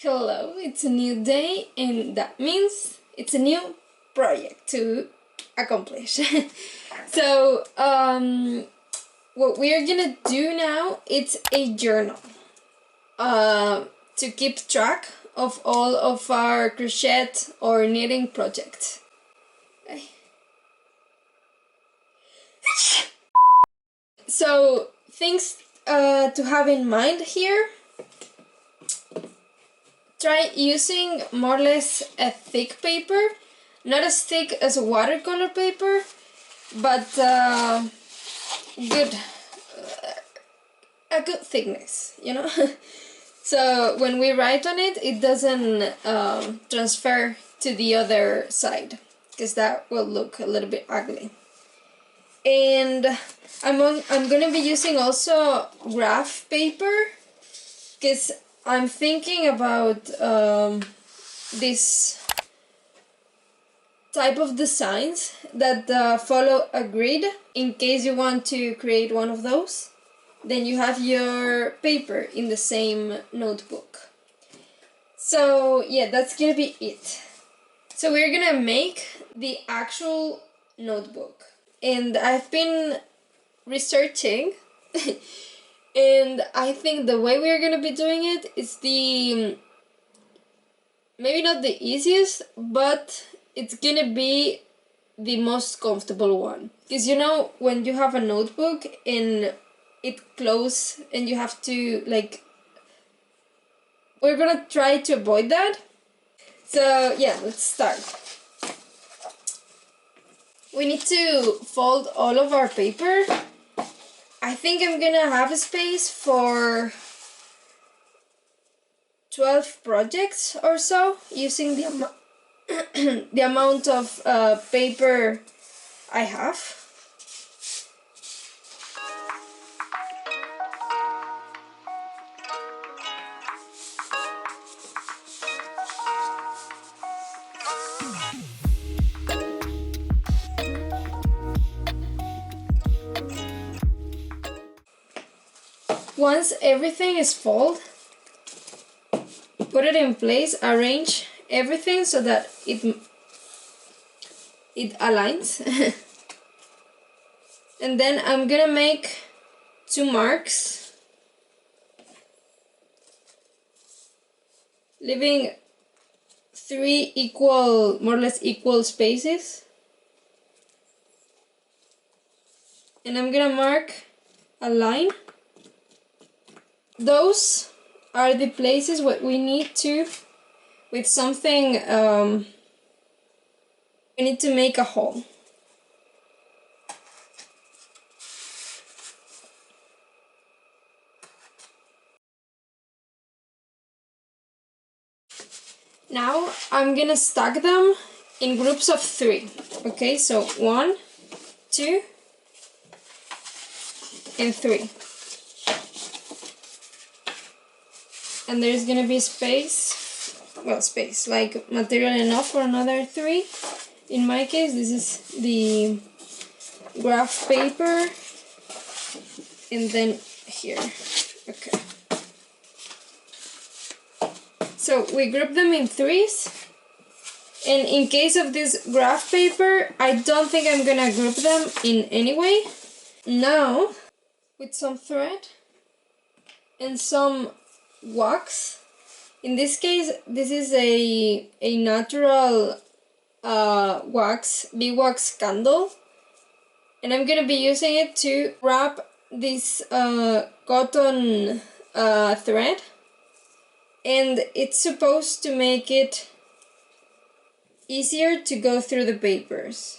Hello, it's a new day and that means it's a new project to accomplish. So, what we are gonna do now, it's a journal to keep track of all of our crochet or knitting projects. Okay. So, things to have in mind here. Try using more or less a thick paper, not as thick as a watercolor paper, but good, a good thickness, you know. So when we write on it, it doesn't transfer to the other side, because that will look a little bit ugly. And I'm gonna be using also graph paper, because I'm thinking about this type of designs that follow a grid. In case you want to create one of those, then you have your paper in the same notebook. So yeah, that's gonna be it. So we're gonna make the actual notebook, and I've been researching and I think the way we're gonna be doing it is maybe not the easiest, but it's gonna be the most comfortable one. Because you know, when you have a notebook and it closes and you have to we're gonna try to avoid that. So yeah, let's start. We need to fold all of our paper. I think I'm gonna have a space for 12 projects or so, using the, the amount of paper I have. Once everything is folded, put it in place, arrange everything so that it aligns. And then I'm gonna make 2 marks, leaving 3 equal, more or less equal spaces. And I'm gonna mark a line. Those are the places what we need to, with something, we need to make a hole. Now I'm gonna stack them in groups of 3. Okay, so 1, 2, and 3. And there's gonna be space, well, space, like material enough for another 3. In my case, this is the graph paper, and then here. Okay. So we group them in 3s, and in case of this graph paper, I don't think I'm gonna group them in any way. Now, with some thread and some wax. In this case, this is a natural wax, beeswax candle, and I'm gonna be using it to wrap this cotton thread, and it's supposed to make it easier to go through the papers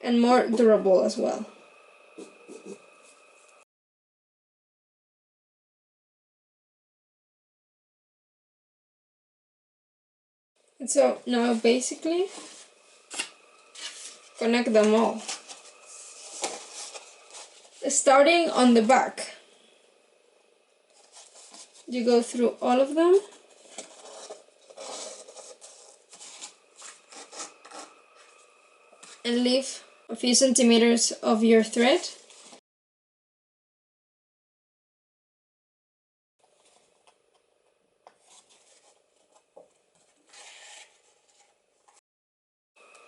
and more durable as well. And so now basically connect them all, starting on the back. You go through all of them, and leave a few centimeters of your thread.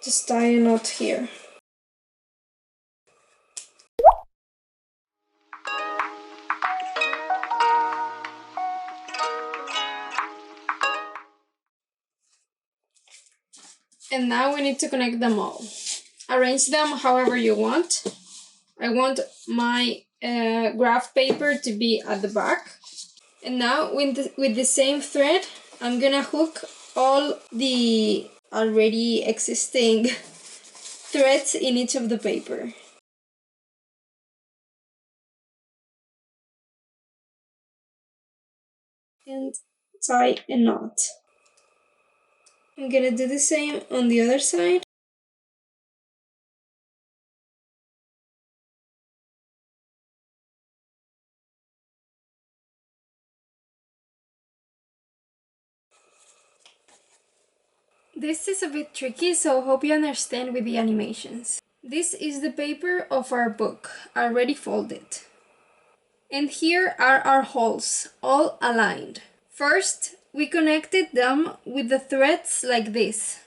just tie a knot here. And now we need to connect them all. Arrange them however you want. I want my graph paper to be at the back. And now with the same thread, I'm gonna hook all the already existing threads in each of the paper. And tie a knot. I'm gonna do the same on the other side. This is a bit tricky, so hope you understand with the animations. This is the paper of our book, already folded. And here are our holes, all aligned. First, we connected them with the threads like this.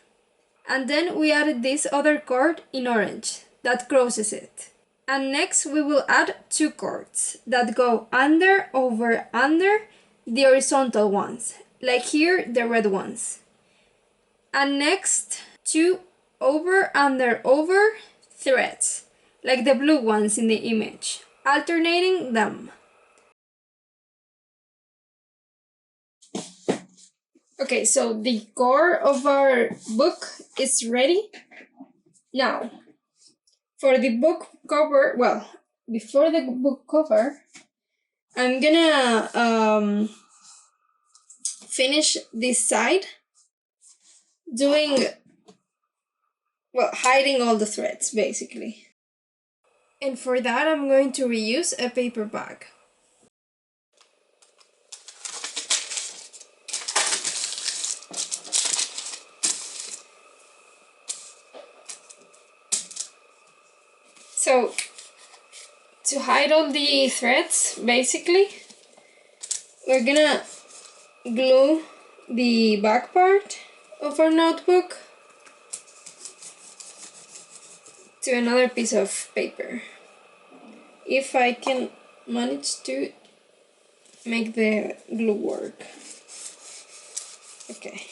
And then we added this other cord in orange, that crosses it. And next we will add two cords that go under, over, under the horizontal ones, like here the red ones. And next, two over, under, over threads, like the blue ones in the image, alternating them. Okay, so the core of our book is ready. Now, for the book cover, well, before the book cover, I'm gonna finish this side doing, well, hiding all the threads basically. And for that I'm going to reuse a paper bag. So to hide all the threads basically, we're gonna glue the back part of our notebook to another piece of paper. If I can manage to make the glue work. Okay.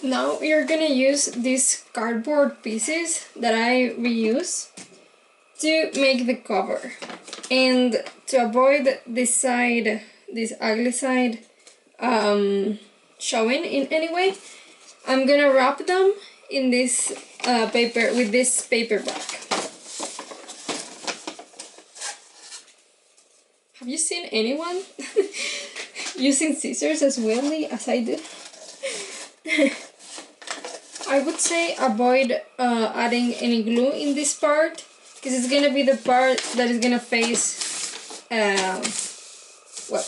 Now you're gonna use these cardboard pieces that I reuse to make the cover. And to avoid this side, this ugly side, showing in any way, I'm gonna wrap them in this paper, with this paper bag. Have you seen anyone using scissors as weirdly as I do? I would say avoid adding any glue in this part, because it's gonna be the part that is gonna face, well,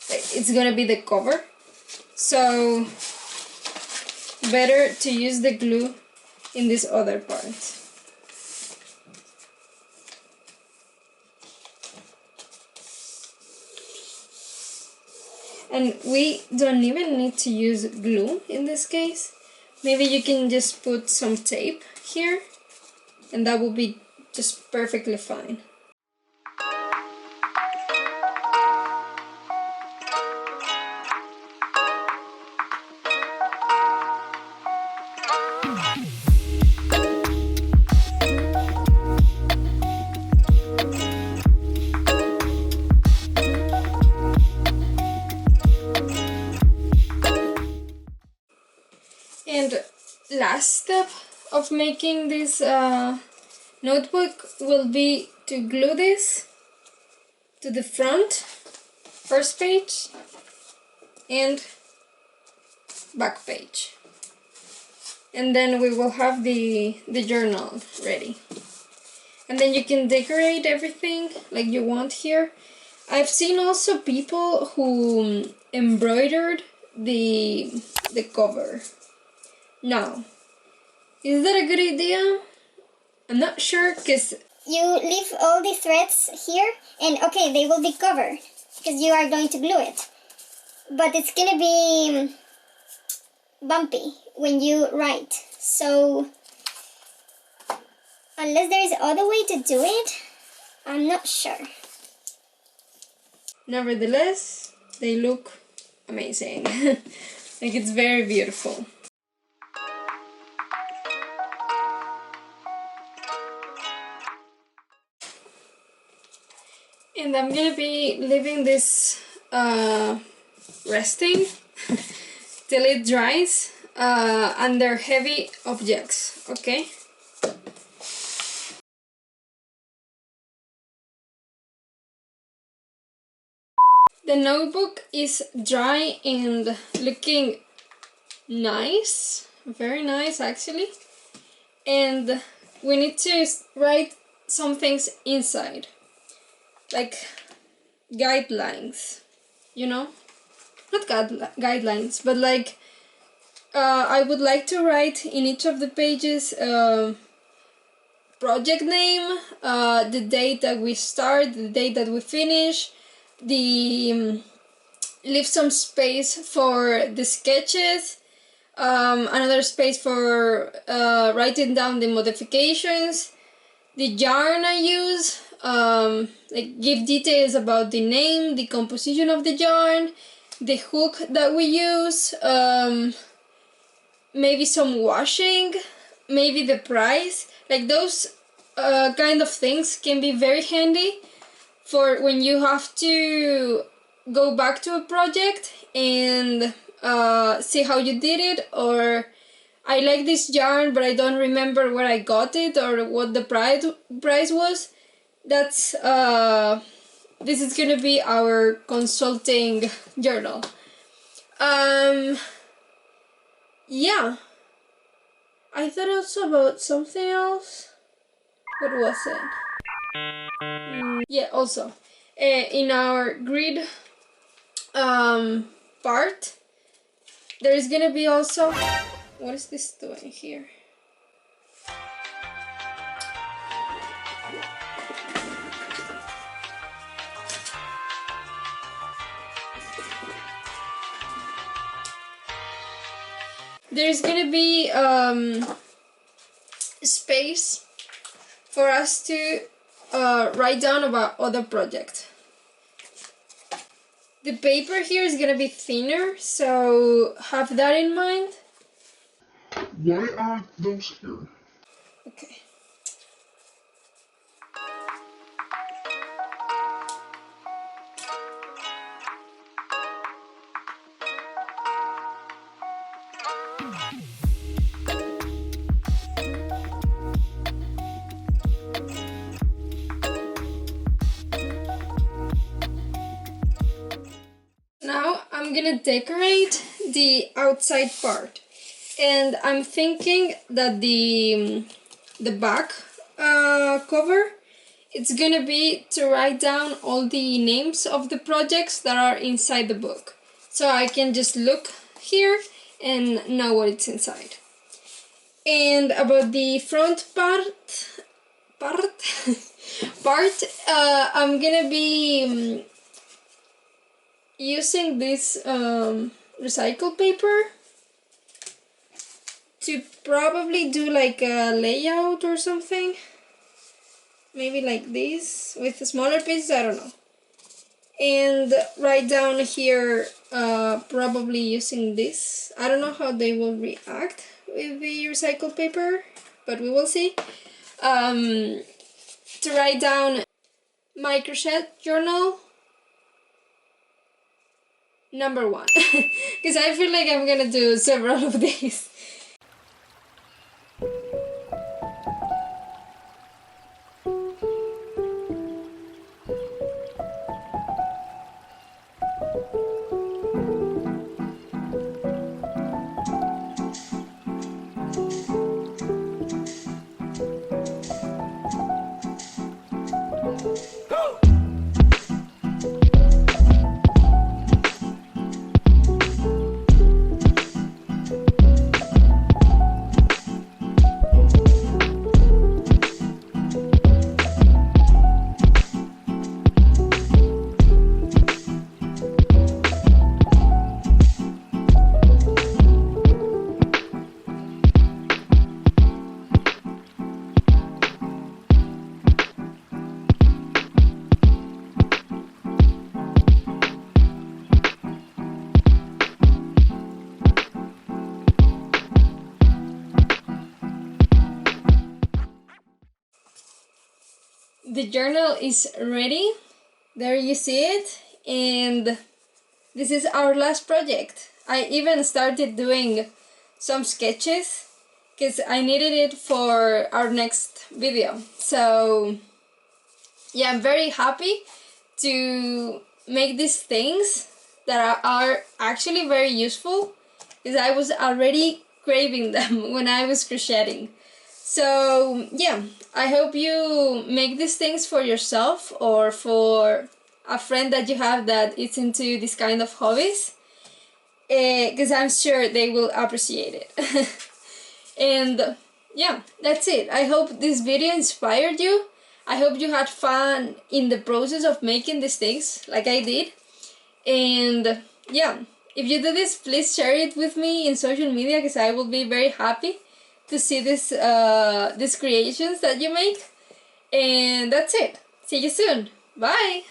it's gonna be the cover. So better to use the glue in this other part. And we don't even need to use glue in this case. Maybe you can just put some tape here, and that will be just perfectly fine. And last step of making this notebook will be to glue this to the front, first page and back page. And then we will have the journal ready. and then you can decorate everything like you want here. I've seen also people who embroidered the cover. Now, is that a good idea? I'm not sure, because you leave all the threads here, and okay, they will be covered because you are going to glue it, but it's gonna be bumpy when you write. So unless there is other way to do it, I'm not sure. Nevertheless, they look amazing. Like, it's very beautiful. And I'm gonna be leaving this resting till it dries under heavy objects, okay? The notebook is dry and looking nice, very nice actually. And we need to write some things inside, like guidelines, you know? Not guidelines, but like I would like to write in each of the pages project name, the date that we start, the date that we finish, the leave some space for the sketches, another space for writing down the modifications, the yarn I use, like give details about the name, the composition of the yarn, the hook that we use, maybe some washing, maybe the price. Like those kind of things can be very handy for when you have to go back to a project and see how you did it, or I like this yarn but I don't remember where I got it or what the price was. That's this is gonna be our consulting journal. Yeah, I thought also about something else. What was it? Yeah, also in our grid part, there is gonna be also, what is this doing here? There's gonna be space for us to write down about other projects. The paper here is gonna be thinner, so have that in mind. Why aren't those here? Okay. Now I'm gonna decorate the outside part, and I'm thinking that the back cover, it's gonna be to write down all the names of the projects that are inside the book, so I can just look here and know what it's inside. And about the front part, I'm gonna be using this recycled paper to probably do like a layout or something. Maybe like this with smaller pieces, I don't know. And write down here, probably using this. I don't know how they will react with the recycled paper, but we will see. To write down my crochet journal number 1, because I feel like I'm gonna do several of these. the journal is ready. There you see it, and this is our last project. I even started doing some sketches because I needed it for our next video. So yeah, I'm very happy to make these things that are actually very useful, because I was already craving them when I was crocheting. So yeah, I hope you make these things for yourself or for a friend that you have that is into this kind of hobbies, because I'm sure they will appreciate it. And yeah, that's it. I hope this video inspired you. I hope you had fun in the process of making these things like I did. And yeah, if you do this, please share it with me in social media, because I will be very happy to see this these creations that you make. And that's it. See you soon. Bye.